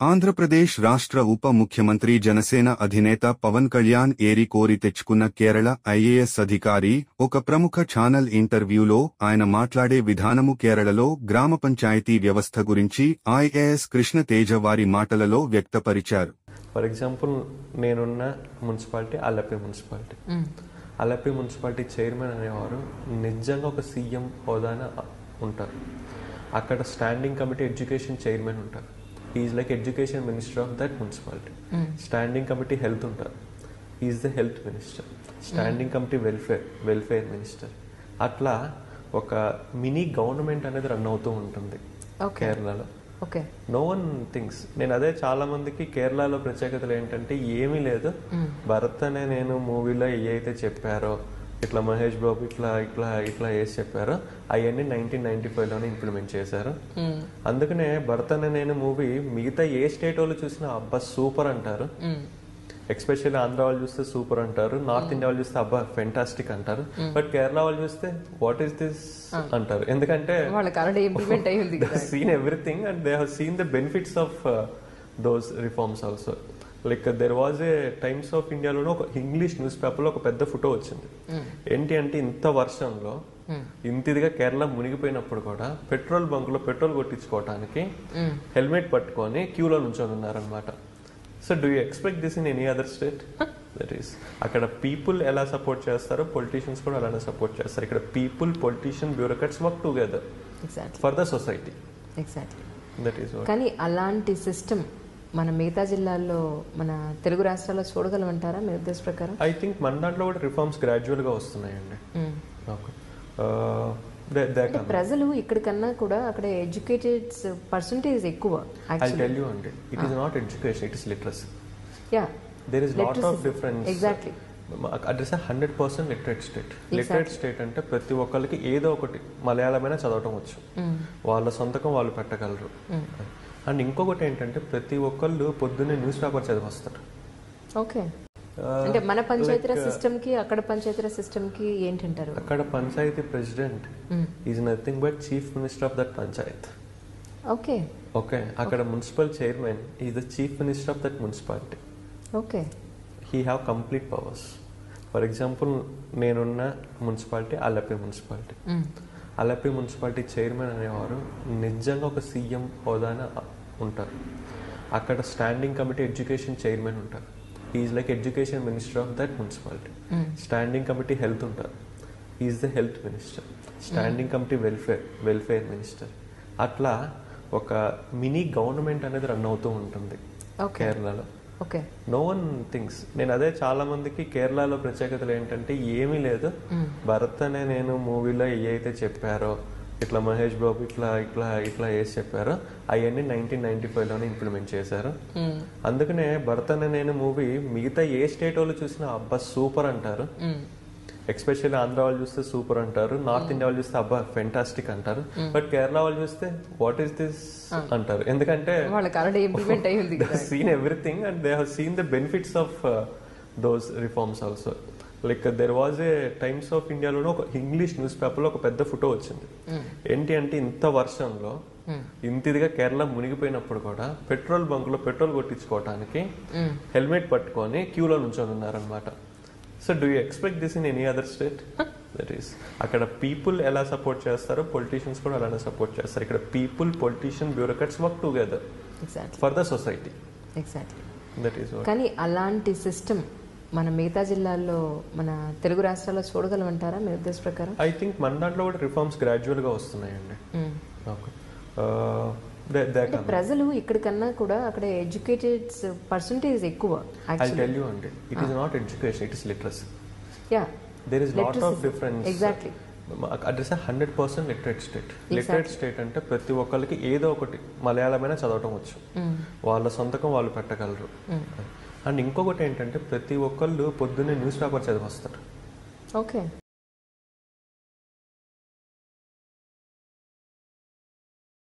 ఆంధ్రప్రదేశ్ రాష్ట్ర ఉప ముఖ్యమంత్రి జనసేన అధినేత పవన్ కళ్యాణ్ ఏరి కోరి తెచ్చుకున్న కేరళ ఐఏఎస్ అధికారి ఒక ప్రముఖ ఛానల్ ఇంటర్వ్యూలో ఆయన మాట్లాడే విధానము కేరళలో గ్రామ పంచాయతీ వ్యవస్థ గురించి ఐఏఎస్ కృష్ణ తేజ వారి మాటలలో వ్యక్తపరిచారు. ఫర్ ఎగ్జాంపుల్ నేనున్న మున్సిపాలిటీ అల్లప్పి మున్సిపాలిటీ చైర్మన్ అనేవారు నిజంగా ఒక సీఎం హోదాన ఉంటారు. అక్కడ స్టాండింగ్ కమిటీ ఎడ్యుకేషన్ చైర్మన్ ఉంటారు. Is like education minister of that municipality. Standing committee health ఉంటారు. Is the health minister. Standing committee welfare minister. అట్లా ఒక మినీ గవర్నమెంట్ అనేది రన్ అవుతూ ఉంటుంది కేరళలో. No one things. నేను అదే చాలా మందికి కేరళలో ప్రత్యేకతలు ఏంటంటే ఏమీ లేదు, భరత్ అనే నేను మూవీలో ఏవైతే చెప్పారో ఇట్లా మహేష్ బాబు ఇట్లా ఇట్లా ఇట్లా వేసి చెప్పారో అవన్నీ 1995లోనే ఇంప్లిమెంట్ చేశారు. అందుకనే భరత్ అనే నేను మూవీ మిగతా ఏ స్టేట్ వాళ్ళు చూసినా అబ్బా సూపర్ అంటారు. ఎస్పెషల్లీ ఆంధ్ర వాళ్ళు చూస్తే సూపర్ అంటారు, నార్త్ ఇండియా వాళ్ళు చూస్తే అబ్బా ఫెంటాస్టిక్ అంటారు. బట్ కేరళ వాళ్ళు చూస్తే వాట్ ఈస్ దిస్ అంటారు. ఎందుకంటే seen everything and they have seen the benefits of those reforms also. Like there was a times of ఇండియాలోనే ఒక ఇంగ్లీష్ న్యూస్ పేపర్లో ఒక పెద్ద ఫోటో వచ్చింది. ఏంటి అంటే ఇంత వర్షంలో ఇంతిదిగా కేరళ మునిగిపోయినప్పుడు కూడా పెట్రోల్ బంక్ లో పెట్రోల్ కొట్టించుకోవడానికి హెల్మెట్ పట్టుకొని క్యూలో నుంచొని ఉన్నారనమాట. So do you expect this in any other state? That is అక్కడ పీపుల్ ఎలా సపోర్ట్ చేస్తారో పొలిటీషియన్స్ కూడా అలానే సపోర్ట్ చేస్తారు. ఇక్కడ people, politician, bureaucrats work together for the society. That is. కానీ అలాంటి సిస్టమ్ మన మిగతా జిల్లాల్లో, మన తెలుగు రాష్ట్రాల్లో చూడగలమంటారా మీ ఉద్దేశ ప్రకారం? ఐ థింక్ మన దాంట్లో కూడా రిఫార్మ్స్ గ్రాడ్యువల్ గా వస్తున్నాయండి. ప్రజలు ఇక్కడికన్నా కూడా అక్కడ ఎడ్యుకేటెడ్ పర్సంటేజ్ ఎక్కువ. ఐ టెల్ యూ అండి, it is not education, it is literacy. Yeah, there is lot of difference. Exactly. It is 100% literate state. Literate state అంటే ప్రతి ఒక్కరికి ఏదో ఒకటి మలయాళమైనా చదవటం వచ్చు, వాళ్ళ సొంతకం వాళ్ళు పెట్టగలరు. అండ్ ఇంకొకటి ఏంటంటే ప్రతి ఒక్కళ్ళు పొద్దున్నే న్యూస్ పేపర్ చదివస్తారు. ఓకే. అంటే మన పంచాయతీరాజ్ సిస్టమ్ కి అక్కడ పంచాయతీరాజ్ సిస్టమ్ కి ఏంటంటారు? అక్కడ panchayat president is nothing but chief minister of that panchayat. Okay. Okay. అక్కడ municipal chairman is the chief minister of that municipality. Okay. He have complete powers. For example నేనున్న municipality Alleppey municipality chairman అనేవారు నిజంగా ఒక సీఎం హోదాన ఉంటారు. అక్కడ స్టాండింగ్ కమిటీ ఎడ్యుకేషన్ చైర్మన్ ఉంటారు. Is like education minister of that municipality. Standing committee health ఉంటారు. Is the health minister. Standing committee welfare minister. అట్లా ఒక మినీ గవర్నమెంట్ అనేది రన్ అవుతూ ఉంటుంది కేరళలో. No one things. నేను అదే చాలా మందికి కేరళలో ప్రత్యేకతలు ఏంటంటే ఏమీ లేదు, భరత్ అనే నేను మూవీలో ఏవైతే చెప్పారో ఇట్లా మహేష్ బాబు ఇట్లా ఇట్లా ఇట్లా వేసి చెప్పారో అవన్నీ 1995లోనే ఇంప్లిమెంట్ చేశారు. అందుకనే భరత్ అనే నేను మూవీ మిగతా ఏ స్టేట్ వాళ్ళు చూసినా అబ్బా సూపర్ అంటారు. ఎస్పెషల్లీ ఆంధ్ర వాళ్ళు చూస్తే సూపర్ అంటారు, నార్త్ ఇండియా వాళ్ళు చూస్తే అబ్బా ఫెంటాస్టిక్ అంటారు. బట్ కేరళ వాళ్ళు చూస్తే వాట్ ఈస్ దిస్ అంటారు. ఎందుకంటే seen everything and they have seen the benefits of those reforms also. Like there was a times of ఇండియాలోనే ఒక ఇంగ్లీష్ న్యూస్ పేపర్లో ఒక పెద్ద ఫోటో వచ్చింది. ఏంటి అంటే ఇంత వర్షంలో ఇంతిదిగా కేరళ మునిగిపోయినప్పుడు కూడా పెట్రోల్ బంక్ లో పెట్రోల్ కొట్టించుకోవడానికి హెల్మెట్ పట్టుకొని క్యూలో నుంచొని ఉన్నారనమాట. So do you expect this in any other state? That is అక్కడ పీపుల్ ఎలా సపోర్ట్ చేస్తారో పొలిటీషియన్స్ కూడా అలానే సపోర్ట్ చేస్తారు. ఇక్కడ people, politician, bureaucrats work together for the society. That is. కానీ అలాంటి సిస్టమ్ మన మిగతా జిల్లాల్లో, మన తెలుగు రాష్ట్రాల్లో చూడగలమంటారా మీ ఉద్దేశ ప్రకారం? ఐ థింక్ మన దాంట్లో కూడా రిఫార్మ్స్ గ్రాడ్యువల్ గా వస్తున్నాయండి. ప్రజలు ఇక్కడికన్నా కూడా అక్కడ ఎడ్యుకేటెడ్ పర్సంటేజ్ ఎక్కువ. ఐ టెల్ యూ అండి, it is not education, it is literacy. Yeah, there is lot of difference. Exactly. It is 100% literate state. Literate state అంటే ప్రతి ఒక్కరికి ఏదో ఒకటి మలయాళమైనా చదవటం వచ్చు, వాళ్ళ సొంతకం వాళ్ళు పెట్టగలరు. అండ్ ఇంకొకటి ఏంటంటే ప్రతి ఒక్కళ్ళు పొద్దున్నే న్యూస్ పేపర్ చదివస్తారు. ఓకే.